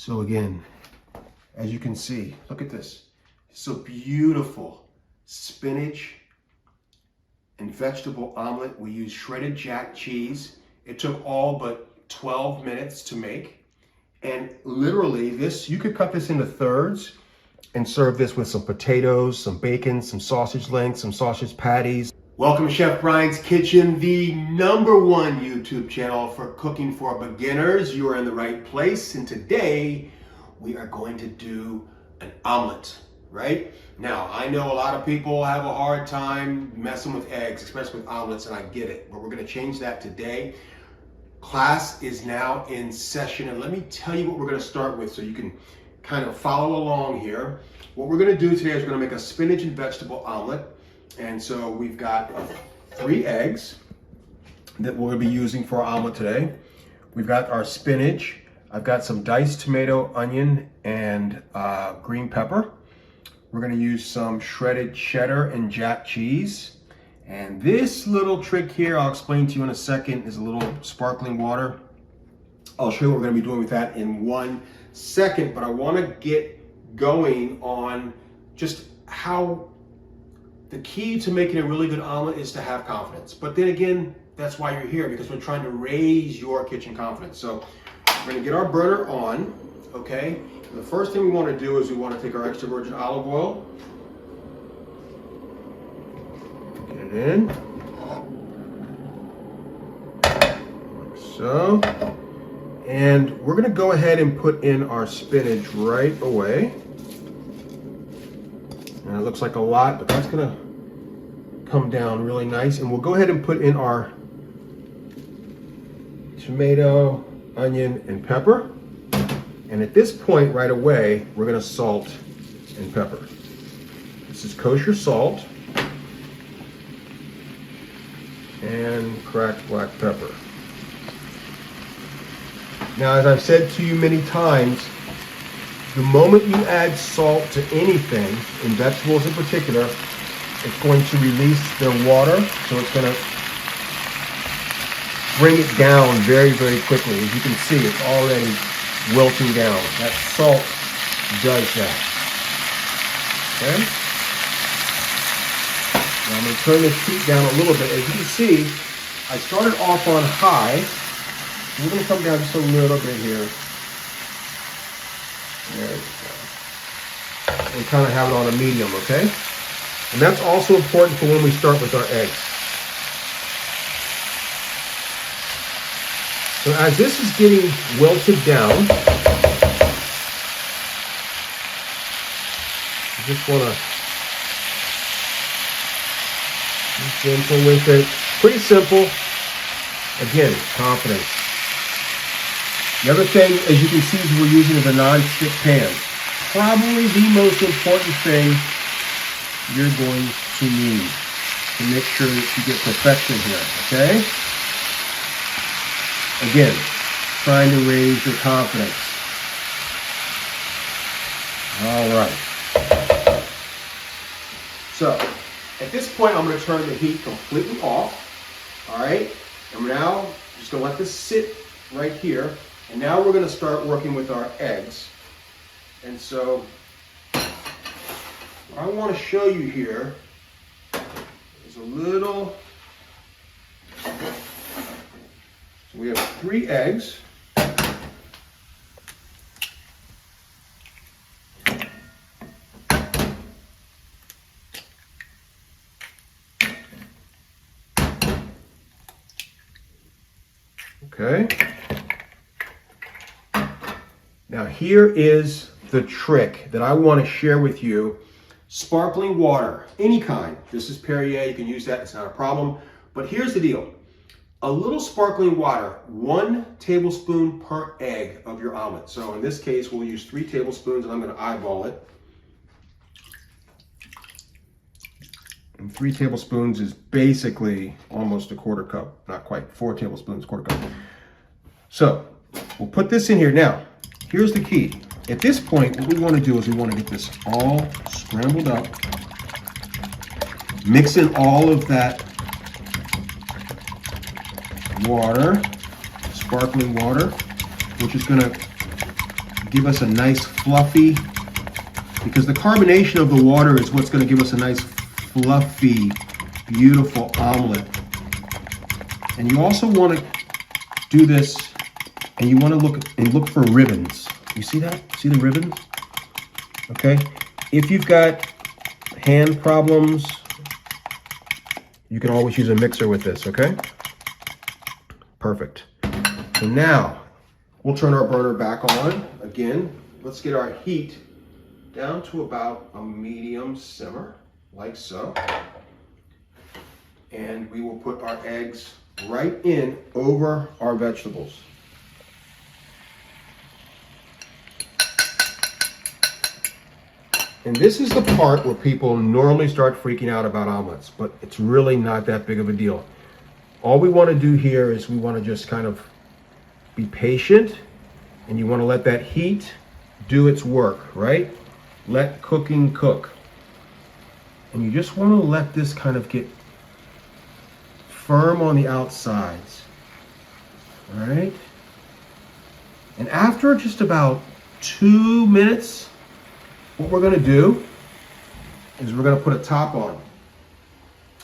So again, as you can see, look at this. So beautiful spinach and vegetable omelet. We use shredded jack cheese. It took all but 12 minutes to make. And literally this, you could cut this into thirds and serve this with some potatoes, some bacon, some sausage links, some sausage patties. Welcome to Chef Brian's Kitchen, the #1 YouTube channel for cooking for beginners. You are in the right place, and today we are going to do an omelet, right? Now, I know a lot of people have a hard time messing with eggs, especially with omelets, and I get it, but we're gonna change that today. Class is now in session, and let me tell you what we're gonna start with so you can kind of follow along here. What we're gonna do today is we're gonna make a spinach and vegetable omelet. And so we've got 3 eggs that we're gonna be using for our omelet today. We've got our spinach. I've got some diced tomato, onion, and green pepper. We're gonna use some shredded cheddar and jack cheese. And this little trick here, I'll explain to you in a second, is a little sparkling water. I'll show you what we're gonna be doing with that in 1 second, but I wanna get going on just how the key to making a really good omelet is to have confidence. But then again, that's why you're here, because we're trying to raise your kitchen confidence. So we're gonna get our burner on, okay? And the first thing we wanna do is we wanna take our extra virgin olive oil, get it in, like so. And we're gonna go ahead and put in our spinach right away. And it looks like a lot, but that's gonna come down really nice. And we'll go ahead and put in our tomato, onion, and pepper. And at this point right away, we're gonna salt and pepper. This is kosher salt and cracked black pepper. Now, as I've said to you many times, the moment you add salt to anything, in vegetables in particular, it's going to release their water, so it's going to bring it down very, very quickly. As you can see, it's already wilting down. That salt does that. Okay? Now I'm going to turn this heat down a little bit. As you can see, I started off on high. We're going to come down just a little bit here. There we go. And kind of have it on a medium, okay? And that's also important for when we start with our eggs. So as this is getting wilted down, you just want to be gentle with it. Pretty simple. Again, confidence. The other thing, as you can see, is we're using a non-stick pan. Probably the most important thing you're going to need to make sure that you get perfection here, okay? Again, trying to raise your confidence. All right. So, at this point, I'm going to turn the heat completely off, all right? And we're now just going to let this sit right here. And now we're going to start working with our eggs. And so what I want to show you here is a little, so we have 3 eggs. Okay. Now here is the trick that I want to share with you. Sparkling water, any kind. This is Perrier, you can use that, it's not a problem. But here's the deal. A little sparkling water, 1 tablespoon per egg of your omelet. So in this case, we'll use 3 tablespoons, and I'm going to eyeball it. And 3 tablespoons is basically almost a 1/4 cup. Not quite, 4 tablespoons, 1/4 cup. So we'll put this in here. Now, here's the key. At this point, what we want to do is we want to get this all scrambled up. Mix in all of that water, sparkling water, which is going to give us a nice fluffy, because the carbonation of the water is what's going to give us a nice fluffy, beautiful omelet. And you also want to do this, and you want to look for ribbons. You see that? See the ribbons? Okay. If you've got hand problems, you can always use a mixer with this, okay? Perfect. So now, we'll turn our burner back on. Again, let's get our heat down to about a medium simmer, like so. And we will put our eggs right in over our vegetables. And this is the part where people normally start freaking out about omelets, but it's really not that big of a deal. All we want to do here is we want to just kind of be patient, and you want to let that heat do its work, right? Let cooking cook. And you just want to let this kind of get firm on the outsides. All right? And after just about 2 minutes, what we're going to do is we're going to put a top on.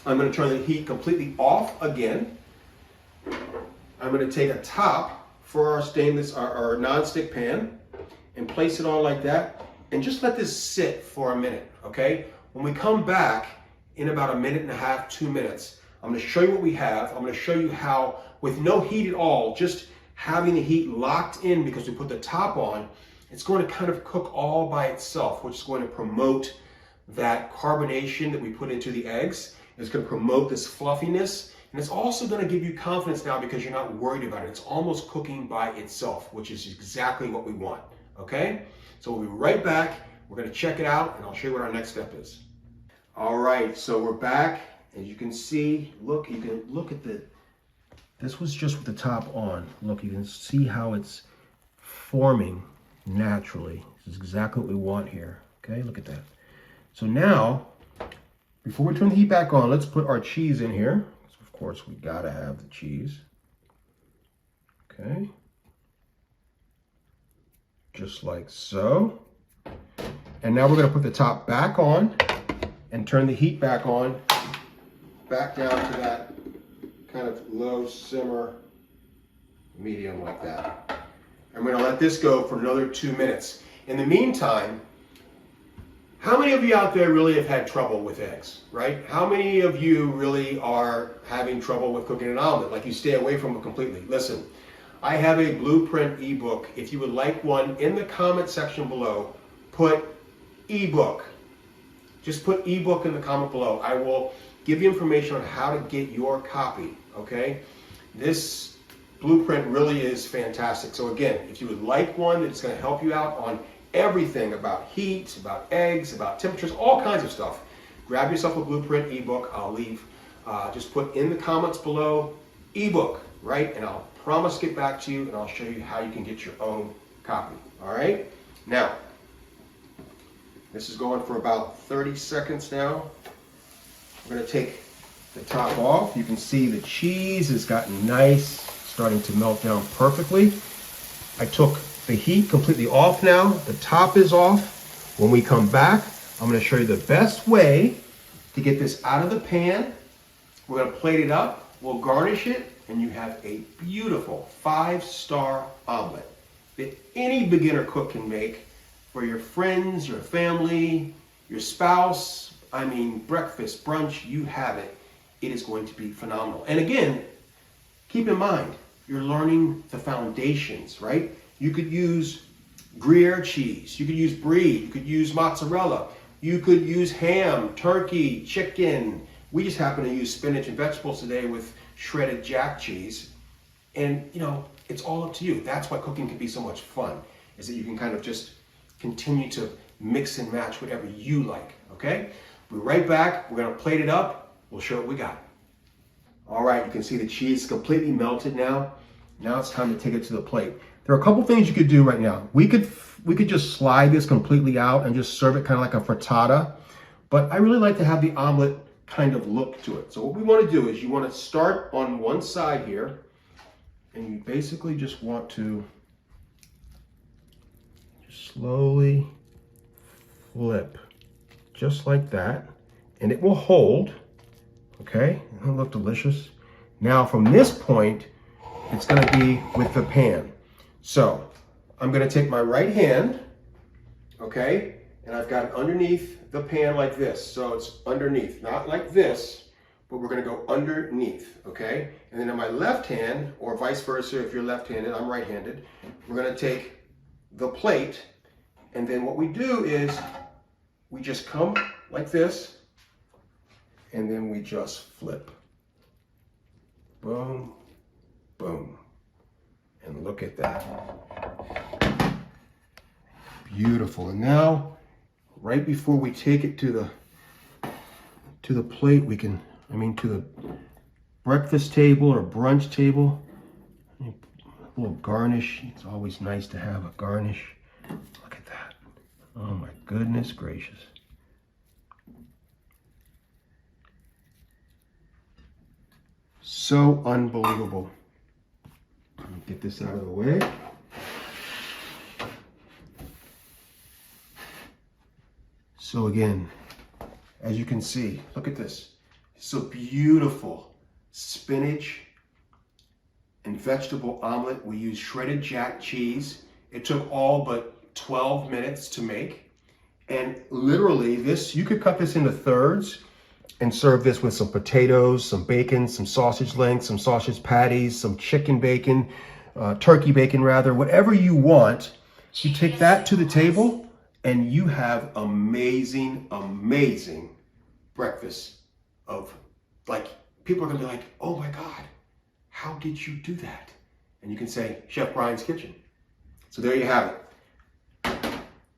I'm going to turn the heat completely off again. I'm going to take a top for our stainless, our non-stick pan, and place it on like that, and just let this sit for a minute, okay? When we come back in about 1.5 minutes, 2 minutes, I'm going to show you what we have. I'm going to show you how, with no heat at all, just having the heat locked in because we put the top on, it's going to kind of cook all by itself, which is going to promote that carbonation that we put into the eggs. It's going to promote this fluffiness, and it's also going to give you confidence now because you're not worried about it. It's almost cooking by itself, which is exactly what we want, okay? So we'll be right back. We're going to check it out, and I'll show you what our next step is. All right, so we're back. As you can see, look, you can look at this was just with the top on. Look, you can see how it's forming naturally. This is exactly what we want here, okay? Look at that. So now, before we turn the heat back on, let's put our cheese in here. So of course, we gotta have the cheese. Okay. Just like so. And now we're gonna put the top back on and turn the heat back on, back down to that kind of low simmer, medium like that. I'm gonna let this go for another 2 minutes. In the meantime, how many of you out there really have had trouble with eggs, right? How many of you really are having trouble with cooking an omelet, like you stay away from it completely? Listen, I have a blueprint ebook. If you would like one, in the comment section below, put ebook. Just put ebook in the comment below. I will give you information on how to get your copy, okay? This blueprint really is fantastic. So again, if you would like one that's going to help you out on everything about heat, about eggs, about temperatures, all kinds of stuff, grab yourself a blueprint ebook. I'll leave, just put in the comments below, ebook, right? And I'll promise to get back to you, and I'll show you how you can get your own copy, all right? Now, this is going for about 30 seconds now. We're going to take the top off. You can see the cheese has gotten nice, starting to melt down perfectly. I took the heat completely off now. The top is off. When we come back, I'm going to show you the best way to get this out of the pan. We're going to plate it up. We'll garnish it, and you have a beautiful 5-star omelet that any beginner cook can make for your friends, your family, your spouse. I mean, breakfast, brunch, you have it. It is going to be phenomenal. And again, keep in mind, you're learning the foundations, right? You could use Gruyere cheese, you could use brie, you could use mozzarella, you could use ham, turkey, chicken. We just happen to use spinach and vegetables today with shredded jack cheese. And you know, it's all up to you. That's why cooking can be so much fun, is that you can kind of just continue to mix and match whatever you like, okay? We'll be right back. We're gonna plate it up. We'll show what we got. All right, you can see the cheese completely melted now. Now it's time to take it to the plate. There are a couple things you could do right now. We could just slide this completely out and just serve it kind of like a frittata, but I really like to have the omelet kind of look to it. So what we want to do is you want to start on one side here, and you basically just want to slowly flip, just like that, and it will hold, okay? It'll look delicious. Now from this point, it's gonna be with the pan. So I'm gonna take my right hand, okay? And I've got it underneath the pan like this. So it's underneath, not like this, but we're gonna go underneath, okay? And then on my left hand, or vice versa, if you're left-handed, I'm right-handed, we're gonna take the plate, and then what we do is we just come like this, and then we just flip. Boom, boom. And look at that. Beautiful. And now, right before we take it to the plate, we can, to the breakfast table or brunch table, a little garnish. It's always nice to have a garnish. Look at that. Oh my goodness gracious. So unbelievable. Get this out of the way. So again, as you can see, look at this. So beautiful spinach and vegetable omelet. We use shredded jack cheese. It took all but 12 minutes to make. And literally this, you could cut this into thirds and serve this with some potatoes, some bacon, some sausage links, some sausage patties, some chicken bacon, turkey bacon rather, whatever you want. You take that to the table and you have amazing, amazing breakfast of, like, people are gonna be like, oh my God, how did you do that? And you can say, Chef Brian's Kitchen. So there you have it.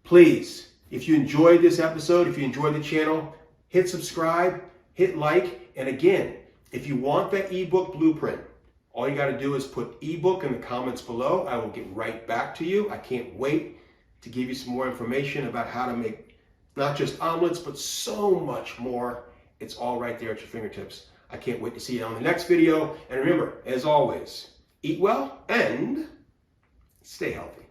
Please, if you enjoyed this episode, if you enjoyed the channel, hit subscribe, hit like, and again, if you want that ebook blueprint, all you gotta do is put ebook in the comments below. I will get right back to you. I can't wait to give you some more information about how to make not just omelets, but so much more. It's all right there at your fingertips. I can't wait to see you on the next video. And remember, as always, eat well and stay healthy.